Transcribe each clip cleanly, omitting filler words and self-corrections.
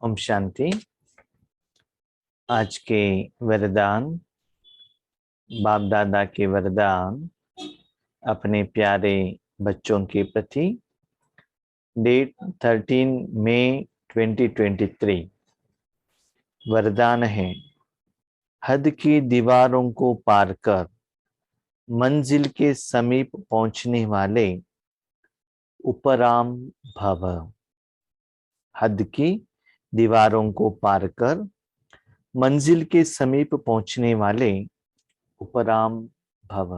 ओम शांति। आज के वरदान, बाप दादा के वरदान अपने प्यारे बच्चों के प्रति। डेट 13 मई 2023। वरदान है, हद की दीवारों को पार कर मंजिल के समीप पहुंचने वाले उपराम भव। हद की दीवारों को पार कर मंजिल के समीप पहुंचने वाले उपराम भव।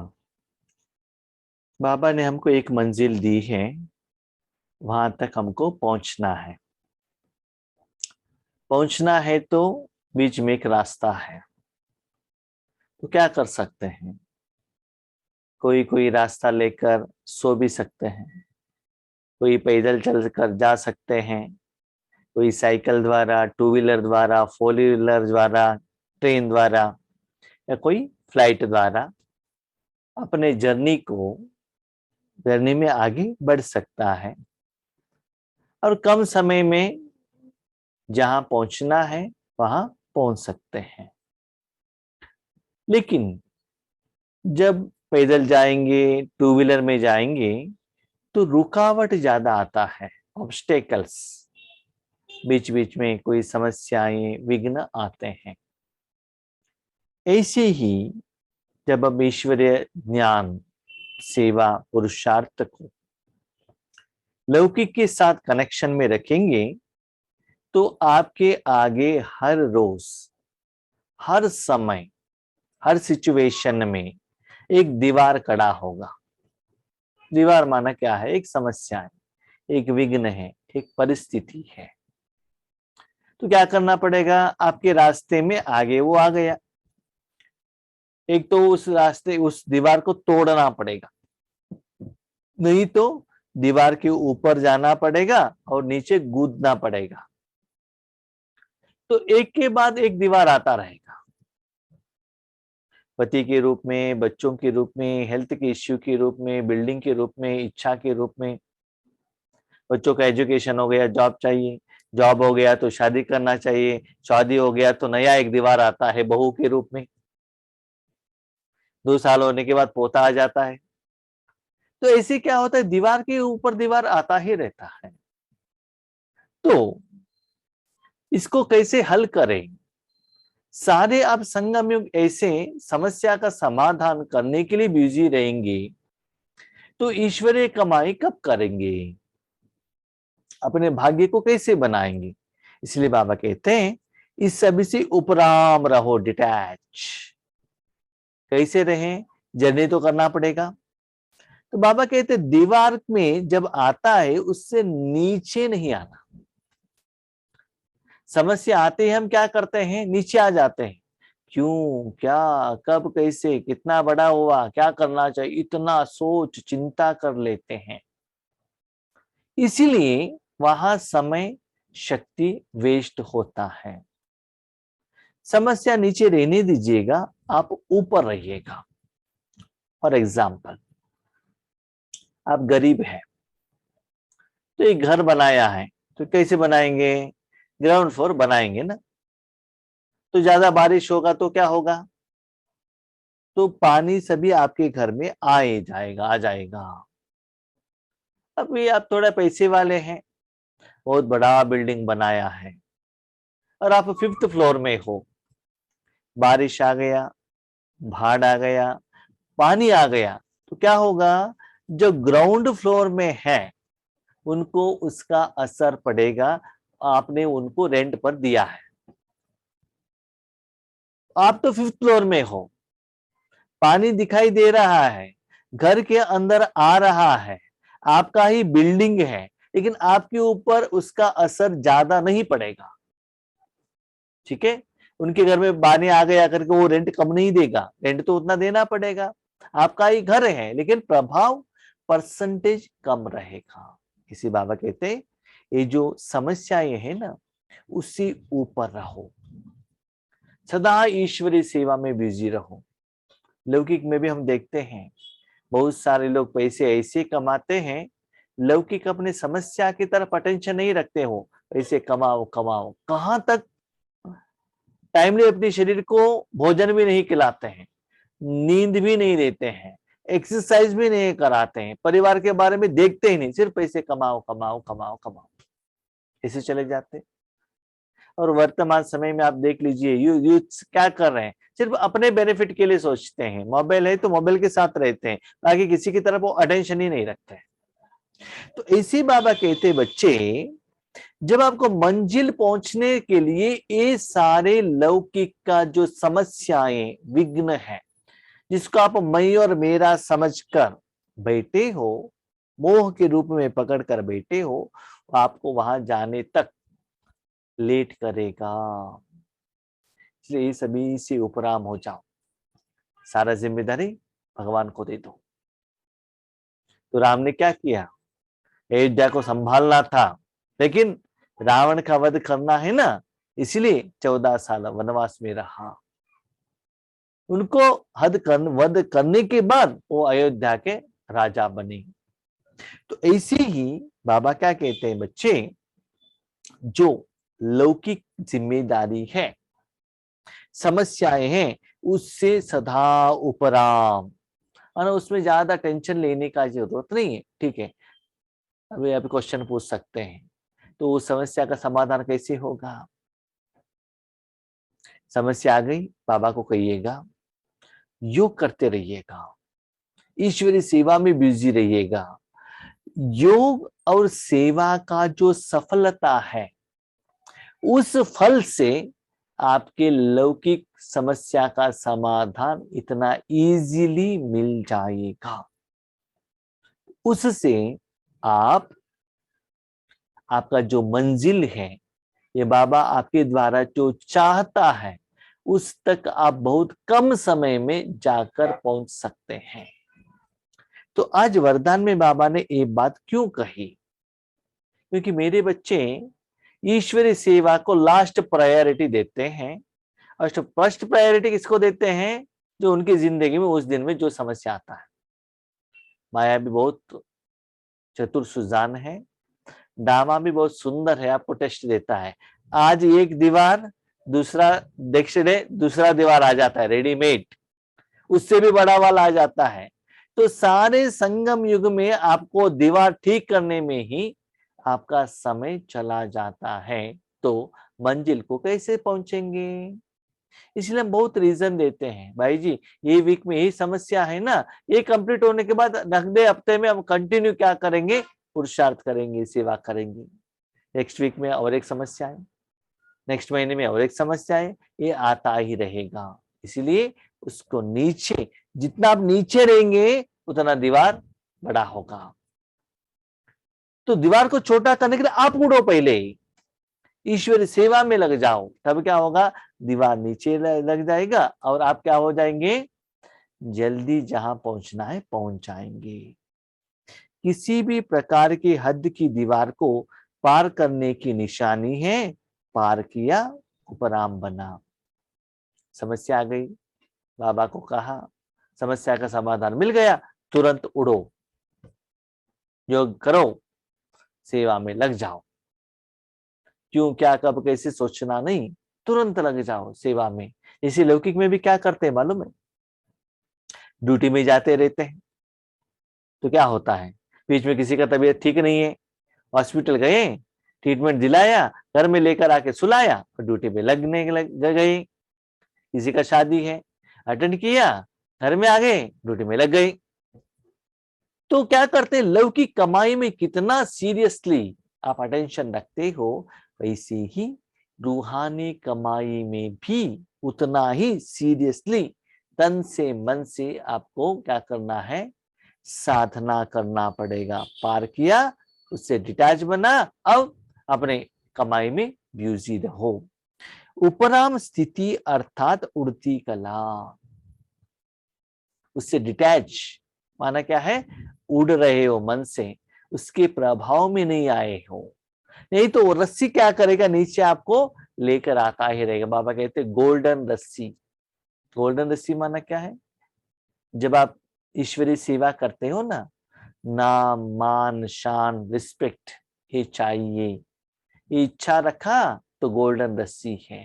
बाबा ने हमको एक मंजिल दी है, वहां तक हमको पहुंचना है। पहुंचना है तो बीच में एक रास्ता है, तो क्या कर सकते हैं? कोई रास्ता लेकर सो भी सकते हैं, कोई पैदल चल कर जा सकते हैं, कोई साइकिल द्वारा, टू व्हीलर द्वारा, फोर व्हीलर द्वारा, ट्रेन द्वारा या कोई फ्लाइट द्वारा अपने जर्नी में आगे बढ़ सकता है। और कम समय में जहां पहुंचना है वहां पहुंच सकते हैं। लेकिन जब पैदल जाएंगे, टू व्हीलर में जाएंगे, तो रुकावट ज्यादा आता है, ऑब्स्टेकल्स, बीच बीच में कोई समस्याएं, विघ्न आते हैं। ऐसे ही जब हम ईश्वरीय ज्ञान, सेवा, पुरुषार्थ को लौकिक के साथ कनेक्शन में रखेंगे, तो आपके आगे हर रोज, हर समय, हर सिचुएशन में एक दीवार खड़ा होगा। दीवार माना क्या है? एक समस्या है, एक विघ्न है, एक परिस्थिति है। तो क्या करना पड़ेगा? आपके रास्ते में आगे वो आ गया, एक तो उस दीवार को तोड़ना पड़ेगा, नहीं तो दीवार के ऊपर जाना पड़ेगा और नीचे कूदना पड़ेगा। तो एक के बाद एक दीवार आता रहेगा, पति के रूप में, बच्चों के रूप में, हेल्थ के इश्यू के रूप में, बिल्डिंग के रूप में, इच्छा के रूप में। बच्चों का एजुकेशन हो गया, जॉब चाहिए, जॉब हो गया तो शादी करना चाहिए, शादी हो गया तो नया एक दीवार आता है बहू के रूप में। 2 साल होने के बाद पोता आ जाता है। तो ऐसे क्या होता है, दीवार के ऊपर दीवार आता ही रहता है। तो इसको कैसे हल करें? सारे अब संगम युग ऐसे समस्या का समाधान करने के लिए बिजी रहेंगे, तो ईश्वरीय कमाई कब करेंगे? अपने भाग्य को कैसे बनाएंगे? इसलिए बाबा कहते हैं, इस सभी से उपराम रहो, डिटैच। कैसे रहें? जर्नी तो करना पड़ेगा। तो बाबा कहते हैं, दीवार में जब आता है उससे नीचे नहीं आना। समस्या आते ही हम क्या करते हैं? नीचे आ जाते हैं। क्यों, क्या, कब, कैसे, कितना बड़ा हुआ, क्या करना चाहिए, इतना सोच चिंता कर लेते हैं। इसीलिए वहां समय, शक्ति वेस्ट होता है। समस्या नीचे रहने दीजिएगा, आप ऊपर रहिएगा। फॉर एग्जाम्पल, आप गरीब हैं, तो एक घर बनाया है, तो कैसे बनाएंगे? ग्राउंड फ्लोर बनाएंगे ना। तो ज्यादा बारिश होगा तो क्या होगा? तो पानी सभी आपके घर में आ जाएगा। अभी आप थोड़ा पैसे वाले हैं, बहुत बड़ा बिल्डिंग बनाया है और आप 5th फ्लोर में हो, बारिश आ गया, बाढ़ आ गया, पानी आ गया, तो क्या होगा? जो ग्राउंड फ्लोर में है उनको उसका असर पड़ेगा। आपने उनको रेंट पर दिया है, आप तो 5th फ्लोर में हो, पानी दिखाई दे रहा है, घर के अंदर आ रहा है, आपका ही बिल्डिंग है, लेकिन आपके ऊपर उसका असर ज्यादा नहीं पड़ेगा। ठीक है, उनके घर में पानी आ गया करके वो रेंट कम नहीं देगा, रेंट तो उतना देना पड़ेगा। आपका ही घर है, लेकिन प्रभाव, परसेंटेज कम रहेगा। इसी बाबा कहते हैं, ये जो समस्याएं है ना, उससे ऊपर रहो, सदा ईश्वरीय सेवा में बिजी रहो। लौकिक में भी हम देखते हैं, बहुत सारे लोग पैसे ऐसे कमाते हैं, लौकिक अपने समस्या की तरफ अटेंशन नहीं रखते हो, पैसे कमाओ कमाओ, कहां तक टाइमली अपने शरीर को भोजन भी नहीं खिलाते हैं, नींद भी नहीं देते हैं, एक्सरसाइज भी नहीं कराते हैं, परिवार के बारे में देखते ही नहीं, सिर्फ पैसे कमाओ कमाओ कमाओ कमाओ, ऐसे चले जाते हैं। और वर्तमान समय में आप देख लीजिए यूथ क्या कर रहे हैं, सिर्फ अपने बेनिफिट के लिए सोचते हैं, मोबाइल है तो मोबाइल के साथ रहते हैं, बाकी किसी की तरफ वो अटेंशन ही नहीं रखते हैं। तो इसी बाबा कहते बच्चे, जब आपको मंजिल पहुंचने के लिए ये सारे लौकिक का जो समस्याएं विघ्न है, जिसको आप मैं और मेरा समझकर बैठे हो, मोह के रूप में पकड़कर बैठे हो, आपको वहां जाने तक लेट करेगा। इसलिए सभी से उपराम हो जाओ, सारा जिम्मेदारी भगवान को दे दो। तो राम ने क्या किया, अयोध्या को संभालना था, लेकिन रावण का वध करना है ना, इसलिए 14 साल वनवास में रहा। उनको वध करने के बाद वो अयोध्या के राजा बने। तो ऐसे ही बाबा क्या कहते हैं बच्चे, जो लौकिक जिम्मेदारी है, समस्याएं हैं, उससे सदा उपराम, और उसमें ज्यादा टेंशन लेने का जरूरत नहीं है। ठीक है, अभी आप क्वेश्चन पूछ सकते हैं, तो उस समस्या का समाधान कैसे होगा? समस्या आ गई, बाबा को कहिएगा, योग करते रहिएगा, ईश्वरी सेवा में बिजी रहिएगा। योग और सेवा का जो सफलता है, उस फल से आपके लौकिक समस्या का समाधान इतना इजीली मिल जाएगा। उससे आपका जो मंजिल है, ये बाबा आपके द्वारा जो चाहता है, उस तक आप बहुत कम समय में जाकर पहुंच सकते हैं। तो आज वरदान में बाबा ने ये बात क्यों कही? क्योंकि मेरे बच्चे ईश्वरीय सेवा को लास्ट प्रायोरिटी देते हैं, और फर्स्ट प्रायोरिटी किसको देते हैं? जो उनकी जिंदगी में उस दिन में जो समस्या आता है। माया भी बहुत चतुर सुजान है, डामा भी बहुत सुंदर है, आपको टेस्ट देता है। आज एक दीवार, दूसरा नेक्स्ट डे दूसरा दीवार आ जाता है रेडीमेड, उससे भी बड़ा वाला आ जाता है। तो सारे संगम युग में आपको दीवार ठीक करने में ही आपका समय चला जाता है, तो मंजिल को कैसे पहुंचेंगे? इसलिए हम बहुत रीजन देते हैं, भाई जी ये वीक में यही समस्या है ना, ये कंप्लीट होने के बाद अगले हफ्ते में हम कंटिन्यू क्या करेंगे, पुरुषार्थ करेंगे, सेवा करेंगे। नेक्स्ट वीक में और एक समस्या है, नेक्स्ट महीने में और एक समस्या है, ये आता ही रहेगा। इसलिए उसको नीचे, जितना आप नीचे रहेंगे उतना दीवार बड़ा होगा। तो दीवार को छोटा करने के लिए आप उड़ो, पहले ईश्वरी सेवा में लग जाओ, तब क्या होगा, दीवार नीचे लग जाएगा और आप क्या हो जाएंगे, जल्दी जहां पहुंचना है पहुंच जाएंगे। किसी भी प्रकार की हद की दीवार को पार करने की निशानी है, पार किया उपराम बना। समस्या आ गई, बाबा को कहा, समस्या का समाधान मिल गया, तुरंत उड़ो, योग करो, सेवा में लग जाओ। क्यों क्या कब कैसे सोचना नहीं, तुरंत लग जाओ सेवा में। इसी लौकिक में भी क्या करते हैं मालूम है, ड्यूटी में जाते रहते हैं, तो क्या होता है, बीच में किसी का तबीयत ठीक नहीं है, हॉस्पिटल गए, ट्रीटमेंट दिलाया, घर में लेकर आके सुलाया और ड्यूटी पे लगने लग गए। किसी का शादी है, अटेंड किया, घर में आ गए, ड्यूटी में लग गए। तो क्या करते हैं, लौकिक कमाई में कितना सीरियसली आप अटेंशन रखते हो, वैसे ही रूहानी कमाई में भी उतना ही सीरियसली तन से मन से आपको क्या करना है, साधना करना पड़ेगा। पार किया, उससे डिटैच बना, अब अपने कमाई में बिजी रहो। उपराम स्थिति अर्थात उड़ती कला, उससे डिटैच माना क्या है, उड़ रहे हो मन से, उसके प्रभाव में नहीं आए हो, नहीं तो वो रस्सी क्या करेगा, नीचे आपको लेकर आता ही रहेगा। बाबा कहते गोल्डन रस्सी। गोल्डन रस्सी माना क्या है, जब आप ईश्वरीय सेवा करते हो ना, नाम मान शान रिस्पेक्ट ये चाहिए, ये इच्छा रखा तो गोल्डन रस्सी है।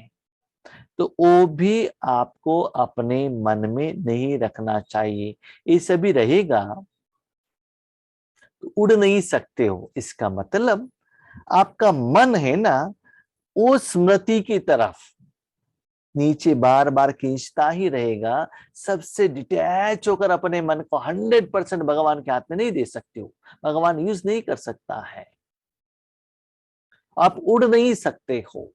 तो वो भी आपको अपने मन में नहीं रखना चाहिए। ये सभी रहेगा तो उड़ नहीं सकते हो। इसका मतलब आपका मन है ना, वो स्मृति की तरफ नीचे बार बार खींचता ही रहेगा। सबसे डिटैच होकर अपने मन को 100% भगवान के हाथ में नहीं दे सकते हो। भगवान यूज नहीं कर सकता है। आप उड़ नहीं सकते हो,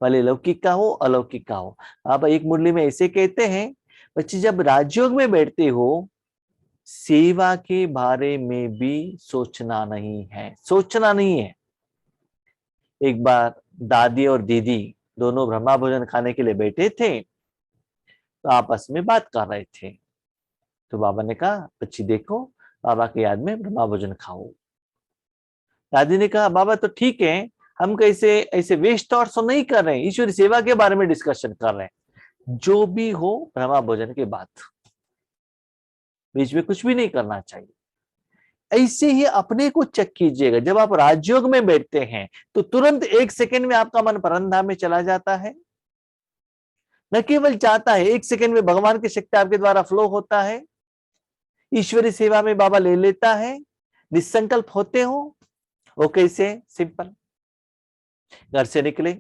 भले लौकिक का हो अलौकिक का हो। आप एक मुरली में ऐसे कहते हैं, बच्चे जब राजयोग में बैठते हो, सेवा के बारे में भी सोचना नहीं है, सोचना नहीं है। एक बार दादी और दीदी दोनों ब्रह्मा भोजन खाने के लिए बैठे थे, तो आपस में बात कर रहे थे। तो बाबा ने कहा, बच्ची देखो, बाबा की याद में ब्रह्मा भोजन खाओ। दादी ने कहा, बाबा तो ठीक है, हम कैसे ऐसे वेस्ट थॉट्स तो नहीं कर रहे हैं, ईश्वरी सेवा के बारे में डिस्कशन कर रहे हैं। जो भी हो ब्रह्मा भोजन के बाद, बीच में कुछ भी नहीं करना चाहिए। ऐसे ही अपने को चेक कीजिएगा। जब आप राजयोग में बैठते हैं तो तुरंत 1 सेकंड में आपका मन परमधाम में चला जाता है। न केवल चाहता है, 1 सेकंड में भगवान की शक्ति आपके द्वारा फ्लो होता है। ईश्वरी सेवा में बाबा ले लेता है। निसंकल्प होते हो। वो कैसे? सिंपल, घर से निकले,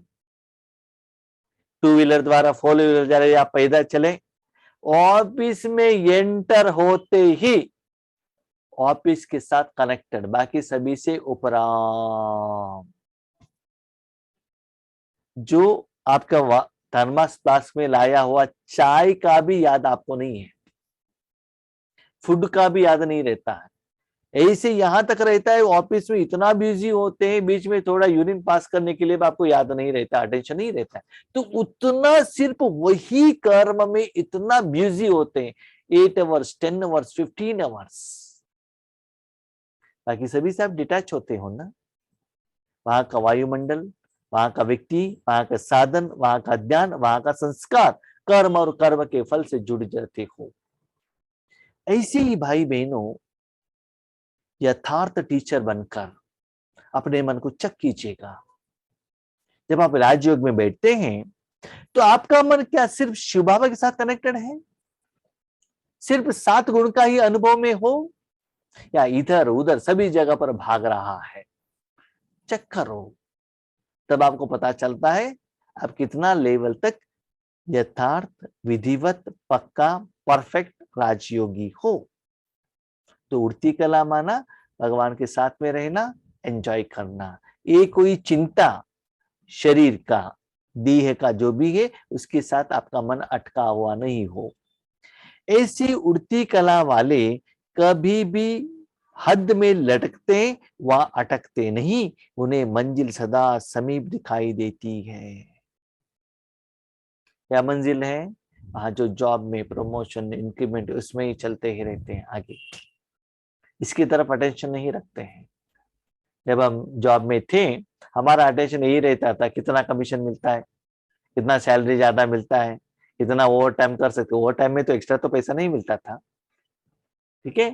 2 व्हीलर द्वारा 4 व्हीलर जा रहे, आप पैदल चले, ऑफिस में एंटर होते ही ऑफिस के साथ कनेक्टेड, बाकी सभी से उपराम। जो आपका थर्मस फ्लास्क में लाया हुआ चाय का भी याद आपको नहीं है, फूड का भी याद नहीं रहता है। ऐसे यहां तक रहता है, ऑफिस में इतना बिजी होते हैं, बीच में थोड़ा यूरिन पास करने के लिए भी आपको याद नहीं रहता, अटेंशन नहीं रहता है। तो उतना सिर्फ वही कर्म में इतना बिजी होते हैं, 8 आवर्स, 10 आवर्स, 15 आवर्स। बाकी सभी से आप डिटैच होते हो ना। वहां का वायुमंडल, वहां का व्यक्ति, वहां का साधन, वहां का ज्ञान, वहां का संस्कार, कर्म और कर्म के फल से जुड़ जाते हो। ऐसे ही भाई बहनों, यथार्थ टीचर बनकर अपने मन को चेक कीजिएगा। जब आप राजयोग में बैठते हैं तो आपका मन क्या सिर्फ शिव बाबा के साथ कनेक्टेड है, सिर्फ 7 गुण का ही अनुभव में हो, या इधर उधर सभी जगह पर भाग रहा है? चेक करो, तब आपको पता चलता है आप कितना लेवल तक यथार्थ, विधिवत, पक्का, परफेक्ट राजयोगी हो। तो उड़ती कला माना भगवान के साथ में रहना, एंजॉय करना। ये कोई चिंता शरीर का, देह का जो भी है उसके साथ आपका मन अटका हुआ नहीं हो। ऐसी उड़ती कला वाले कभी भी हद में लटकते व अटकते नहीं, उन्हें मंजिल सदा समीप दिखाई देती है। क्या मंजिल है? वहां जो जॉब में प्रमोशन, इंक्रीमेंट, उसमें ही चलते ही रहते हैं आगे, इसकी तरफ अटेंशन नहीं रखते हैं। जब हम जॉब में थे, हमारा अटेंशन यही रहता था, कितना कमीशन मिलता है, कितना सैलरी ज्यादा मिलता है, कितना ओवर टाइम कर सकते। ओवर टाइम में तो एक्स्ट्रा तो पैसा नहीं मिलता था, ठीक है।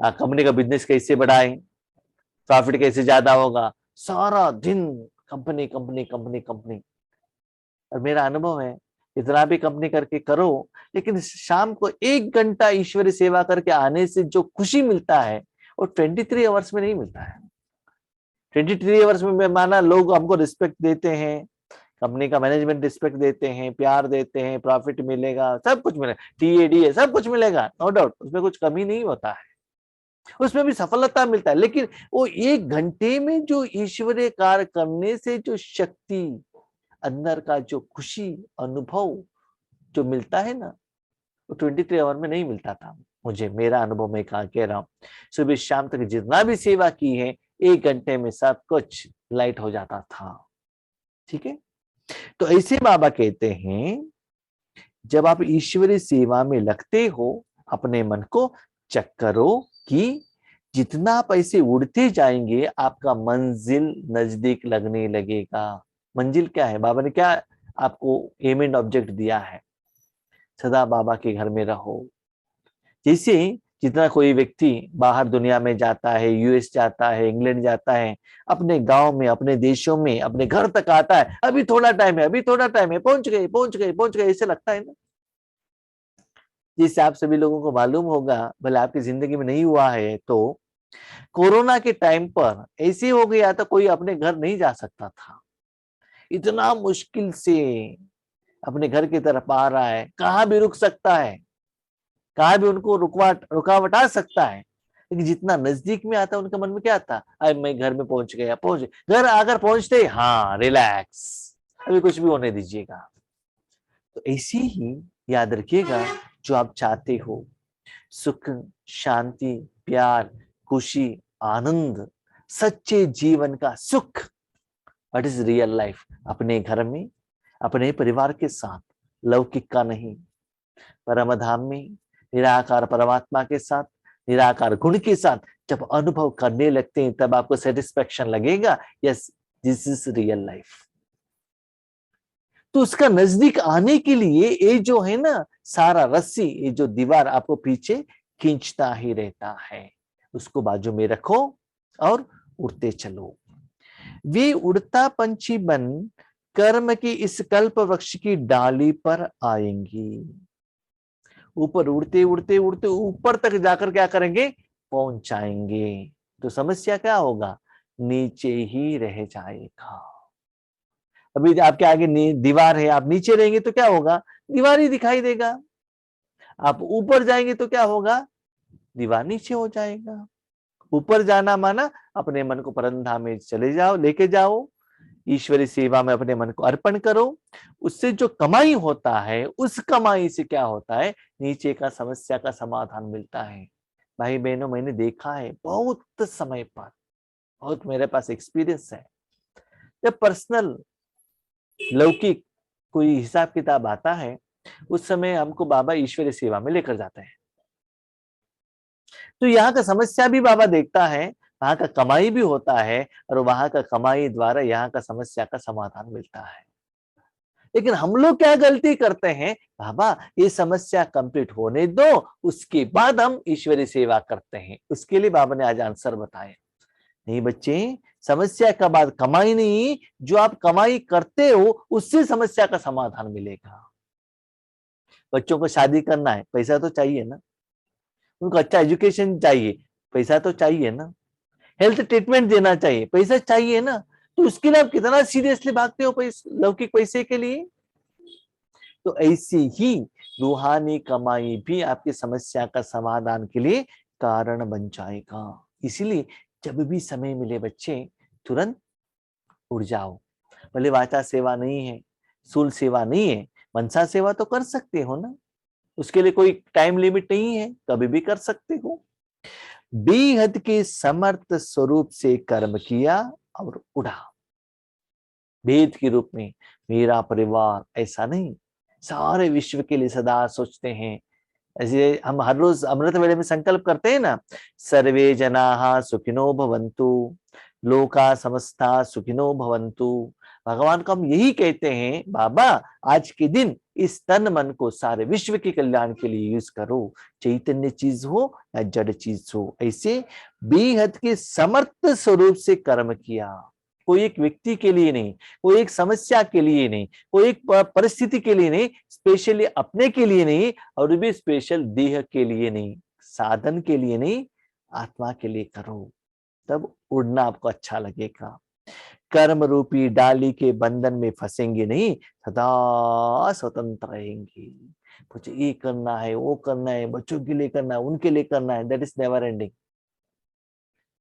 कंपनी का बिजनेस कैसे बढ़ाए, प्रॉफिट कैसे ज्यादा होगा, सारा दिन कंपनी कंपनी कंपनी कंपनी। और मेरा अनुभव है, इतना भी कंपनी करके करो, लेकिन शाम को 1 घंटा ईश्वरी सेवा करके आने से जो खुशी मिलता है वो 23 आवर्स में नहीं मिलता है। 23 आवर्स में माना लोग हमको रिस्पेक्ट देते हैं, कंपनी का मैनेजमेंट रिस्पेक्ट देते हैं, प्यार देते हैं, प्रॉफिट मिलेगा, सब कुछ मिलेगा, TADA सब कुछ मिलेगा, नो डाउट, उसमें कुछ कमी नहीं होता है, उसमें भी सफलता मिलता है। लेकिन वो 1 घंटे में जो ईश्वरीय कार्य करने से जो शक्ति, अंदर का जो खुशी अनुभव जो मिलता है ना, वो 23 आवर में नहीं मिलता था मुझे। मेरा अनुभव मैं कह रहा हूँ, सुबह शाम तक जितना भी सेवा की है, 1 घंटे में सब कुछ लाइट हो जाता था, ठीक है। तो ऐसे बाबा कहते हैं, जब आप ईश्वरी सेवा में लगते हो, अपने मन को चेक करो कि जितना आप ऐसे उड़ते जाएंगे, आपका मंजिल नजदीक लगने लगेगा। मंजिल क्या है? बाबा ने क्या आपको एम एंड ऑब्जेक्ट दिया है? सदा बाबा के घर में रहो। जैसे जितना कोई व्यक्ति बाहर दुनिया में जाता है, यूएस जाता है, इंग्लैंड जाता है, अपने गांव में, अपने देशों में, अपने घर तक आता है, अभी थोड़ा टाइम है, अभी थोड़ा टाइम है, पहुंच गए पहुंच गए पहुंच गए, ऐसे लगता है ना। जिससे आप सभी लोगों को मालूम होगा, भले आपकी जिंदगी में नहीं हुआ है, तो कोरोना के टाइम पर ऐसे हो गया था, कोई अपने घर नहीं जा सकता था, इतना मुश्किल से अपने घर की तरफ आ रहा है, कहाँ भी रुक सकता है, कहाँ भी उनको रुकावट आ सकता है, लेकिन जितना नजदीक में आता है उनके मन में क्या आता, अरे मैं घर में पहुंच गया, पहुंच घर आकर पहुंचते, हाँ रिलैक्स, अभी कुछ भी होने दीजिएगा। तो ऐसी ही याद रखिएगा, जो आप चाहते हो, सुख, शांति, प्यार, खुशी, आनंद, सच्चे जीवन का सुख, व्हाट इज रियल लाइफ, अपने घर में, अपने परिवार के साथ, लौकिक का नहीं, परम धाम में निराकार परमात्मा के साथ, निराकार गुण के साथ जब अनुभव करने लगते हैं, तब आपको सेटिस्फेक्शन लगेगा, yes this is real life. तो उसका नजदीक आने के लिए ये जो है ना सारा रस्सी, ये जो दीवार आपको पीछे खींचता ही रहता है, उसको बाजू में रखो और उड़ते चलो। वे उड़ता पंछी बन कर्म की इस कल्प वृक्ष की डाली पर आएंगी। ऊपर उड़ते उड़ते उड़ते ऊपर तक जाकर क्या करेंगे, पहुंच जाएंगे। तो समस्या क्या होगा, नीचे ही रह जाएगा। अभी आपके आगे दीवार है, आप नीचे रहेंगे तो क्या होगा, दीवार ही दिखाई देगा। आप ऊपर जाएंगे तो क्या होगा, दीवार नीचे हो जाएगा। ऊपर जाना माना अपने मन को परमधाम में चले जाओ, लेके जाओ, ईश्वरी सेवा में अपने मन को अर्पण करो। उससे जो कमाई होता है, उस कमाई से क्या होता है, नीचे का समस्या का समाधान मिलता है। भाई बहनों, मैंने देखा है बहुत समय पर, बहुत मेरे पास एक्सपीरियंस है, जब पर्सनल लौकिक कोई हिसाब किताब आता है, उस समय हमको बाबा ईश्वरी सेवा में लेकर जाते हैं। तो यहाँ का समस्या भी बाबा देखता है, वहां का कमाई भी होता है, और वहां का कमाई द्वारा यहाँ का समस्या का समाधान मिलता है। लेकिन हम लोग क्या गलती करते हैं, बाबा ये समस्या कंप्लीट होने दो, उसके बाद हम ईश्वरी सेवा करते हैं। उसके लिए बाबा ने आज आंसर बताए, नहीं बच्चे, समस्या का बाद कमाई नहीं, जो आप कमाई करते हो उससे समस्या का समाधान मिलेगा। बच्चों को शादी करना है, पैसा तो चाहिए ना, उनको अच्छा एजुकेशन चाहिए, पैसा तो चाहिए ना, हेल्थ ट्रीटमेंट देना चाहिए, पैसा चाहिए ना। तो उसके लिए आप कितना सीरियसली भागते हो लौकिक पैसे के लिए। तो ऐसी ही रूहानी कमाई भी आपकी समस्या का समाधान के लिए कारण बन जाएगा। इसीलिए जब भी समय मिले बच्चे, तुरंत उड़ जाओ। भले वाचा सेवा नहीं है, सूल सेवा नहीं है, मनसा सेवा तो कर सकते हो ना, उसके लिए कोई टाइम लिमिट नहीं है, कभी भी कर सकते हो। बेहद के समर्थ स्वरूप से कर्म किया और उड़ा। भेद के रूप में मेरा परिवार, ऐसा नहीं, सारे विश्व के लिए सदा सोचते हैं। ऐसे हम हर रोज अमृत वेले में संकल्प करते हैं ना, सर्वे जनाः सुखिनो भवन्तु, लोका समस्ता सुखिनो भवन्तु। भगवान को हम यही कहते हैं, बाबा आज के दिन इस तन मन को सारे विश्व के कल्याण के लिए यूज करो, चैतन्य चीज हो या जड़ चीज हो। ऐसे बेहद के समर्थ स्वरूप से कर्म किया, कोई एक व्यक्ति के लिए नहीं, कोई एक समस्या के लिए नहीं, कोई एक परिस्थिति के लिए नहीं, स्पेशली अपने के लिए नहीं, और भी स्पेशल देह के लिए नहीं, साधन के लिए नहीं, आत्मा के लिए करो, तब उड़ना आपको अच्छा लगेगा। कर्म रूपी डाली के बंधन में फंसेंगे नहीं, सदा स्वतंत्र रहेंगे। मुझे ये करना है, वो करना है, बच्चों के लिए करना है, उनके लिए करना है, that is never ending,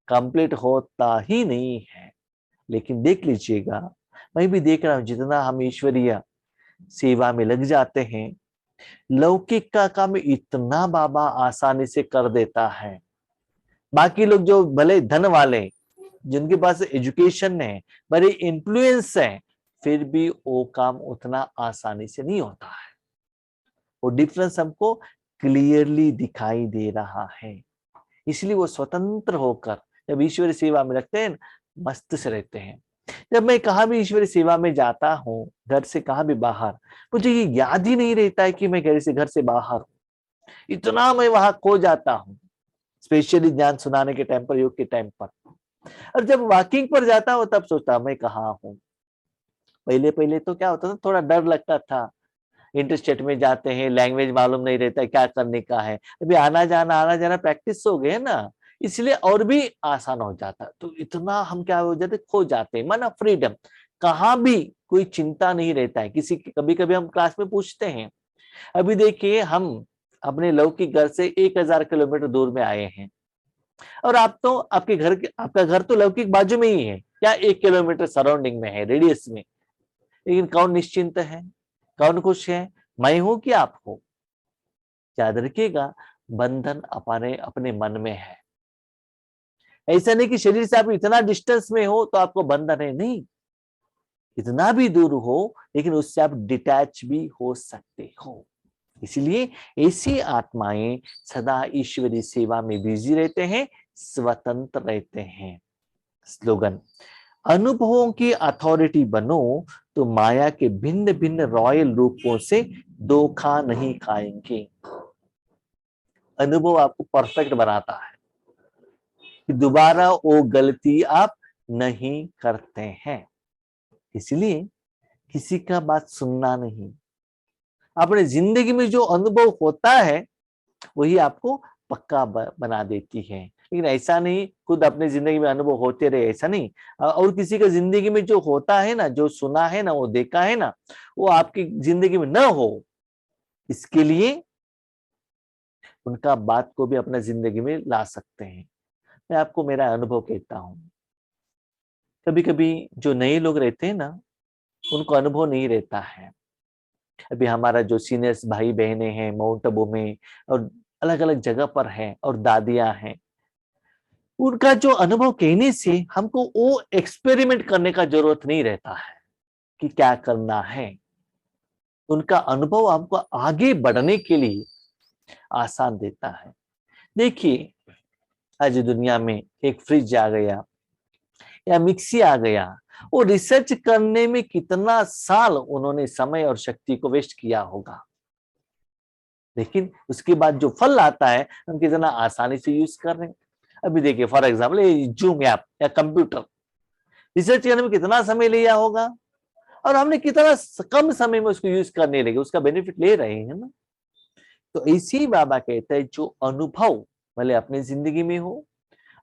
complete होता ही नहीं है। लेकिन देख लीजिएगा, मैं भी देख रहा हूं, जितना हम ईश्वरीय सेवा में लग जाते हैं, लौकिक का काम इतना बाबा आसानी से कर देता है। बाकी लोग जो भले धन वाले, जिनके पास एजुकेशन है, बड़े इन्फ्लुएंस है, फिर भी वो काम उतना आसानी से नहीं होता है। वो डिफरेंस हमको क्लियरली दिखाई दे रहा है। इसलिए वो स्वतंत्र होकर जब ईश्वरी सेवा में लगते हैं, मस्त से रहते हैं। जब मैं कहा भी ईश्वरी सेवा में जाता हूँ, घर से कहाँ भी बाहर, मुझे ये याद ही नहीं रहता है कि मैं घर से बाहर हूँ, इतना मैं वहां खो जाता हूँ। स्पेशली ज्ञान सुनाने के टाइम पर, योग के टाइम पर। और जब वॉकिंग पर जाता हूँ तब सोचता मैं कहाँ हूँ। पहले पहले तो क्या होता था, थोड़ा डर लगता था, इंटरस्टेट में जाते हैं, लैंग्वेज मालूम नहीं रहता क्या करने का है। अभी आना जाना प्रैक्टिस हो गए ना, इसलिए और भी आसान हो जाता। तो इतना हम क्या हो जाते, खो जाते हैं, माना फ्रीडम, कहाँ भी कोई चिंता नहीं रहता है किसी की। कभी कभी हम क्लास में पूछते हैं, अभी देखिए हम अपने लौकिक घर से 1000 किलोमीटर दूर में आए हैं, और आप तो आपके घर के, आपका घर तो लौकिक बाजू में ही है, क्या 1 किलोमीटर सराउंडिंग में है, रेडियस में। लेकिन कौन निश्चिंत है, कौन खुश है, मैं हूं कि आप हो। याद रखिएगा, बंधन अपने अपने मन में है। ऐसा नहीं कि शरीर से आप इतना डिस्टेंस में हो तो आपको बंधन है, नहीं, इतना भी दूर हो लेकिन उससे आप डिटैच भी हो सकते हो। इसलिए ऐसी आत्माएं सदा ईश्वरी सेवा में बिजी रहते हैं, स्वतंत्र रहते हैं। स्लोगन, अनुभवों की अथॉरिटी बनो तो माया के भिन्न भिन्न रॉयल रूपों से धोखा नहीं खाएंगे। अनुभव आपको परफेक्ट बनाता है कि दोबारा वो गलती आप नहीं करते हैं। इसलिए किसी का बात सुनना नहीं। अपने जिंदगी में जो अनुभव होता है वही आपको पक्का बना देती है। लेकिन ऐसा नहीं खुद अपनी जिंदगी में अनुभव होते रहे, ऐसा नहीं। और किसी का जिंदगी में जो होता है ना, जो सुना है ना, वो देखा है ना, वो आपकी जिंदगी में ना हो, इसके लिए उनका बात को भी अपना जिंदगी में ला सकते हैं। मैं आपको मेरा अनुभव कहता हूं, कभी कभी जो नए लोग रहते हैं ना, उनको अनुभव नहीं रहता है। अभी हमारा जो सीनियर्स भाई बहने हैं माउंट आबू में और अलग अलग जगह पर हैं, और दादियां हैं, उनका जो अनुभव कहने से हमको वो एक्सपेरिमेंट करने का जरूरत नहीं रहता है कि क्या करना है। उनका अनुभव हमको आगे बढ़ने के लिए आसान देता है। देखिए, आज दुनिया में एक फ्रिज आ गया या मिक्सी आ गया, वो रिसर्च करने में कितना साल उन्होंने समय और शक्ति को वेस्ट किया होगा, लेकिन उसके बाद जो फल आता है हम कितना आसानी से यूज कर रहे हैं। अभी देखिए फॉर एग्जाम्पल जूम ऐप या कंप्यूटर, रिसर्च करने में कितना समय लिया होगा, और हमने कितना कम समय में उसको यूज करने लगे, उसका बेनिफिट ले रहे हैं ना। तो ऐसे ही बाबा कहते हैं जो अनुभव भले अपनी जिंदगी में हो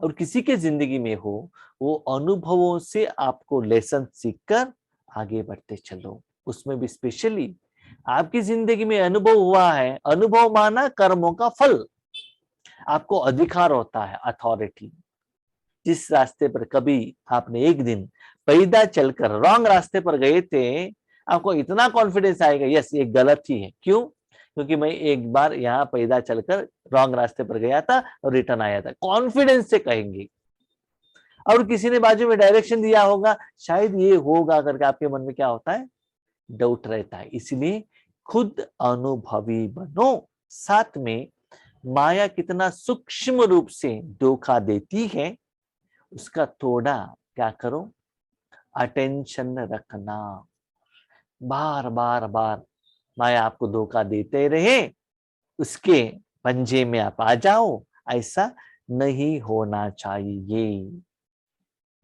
और किसी के जिंदगी में हो, वो अनुभवों से आपको लेसन सीखकर आगे बढ़ते चलो। उसमें भी स्पेशली आपकी जिंदगी में अनुभव हुआ है, अनुभव माना कर्मों का फल, आपको अधिकार होता है, अथॉरिटी। जिस रास्ते पर कभी आपने एक दिन पैदल चलकर रॉन्ग रास्ते पर गए थे, आपको इतना कॉन्फिडेंस आएगा, यस ये गलत ही है। क्यों? क्योंकि मैं एक बार यहाँ पैदल चलकर रॉन्ग रास्ते पर गया था और रिटर्न आया था, कॉन्फिडेंस से कहेंगे। और किसी ने बाजू में डायरेक्शन दिया होगा, शायद ये होगा करके आपके मन में क्या होता है, डाउट रहता है। इसलिए खुद अनुभवी बनो। साथ में माया कितना सूक्ष्म रूप से धोखा देती है, उसका थोड़ा क्या करो, अटेंशन रखना। बार बार बार माया आपको धोखा देते रहे, उसके पंजे में आप आ जाओ, ऐसा नहीं होना चाहिए।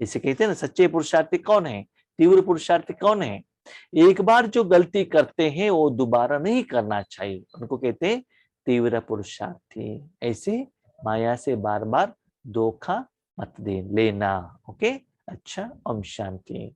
इसे कहते हैं ना, सच्चे पुरुषार्थी कौन है, तीव्र पुरुषार्थी कौन है, एक बार जो गलती करते हैं वो दोबारा नहीं करना चाहिए, उनको कहते हैं तीव्र पुरुषार्थी। ऐसे माया से बार बार धोखा मत दे लेना। ओके, अच्छा, ओम शांति।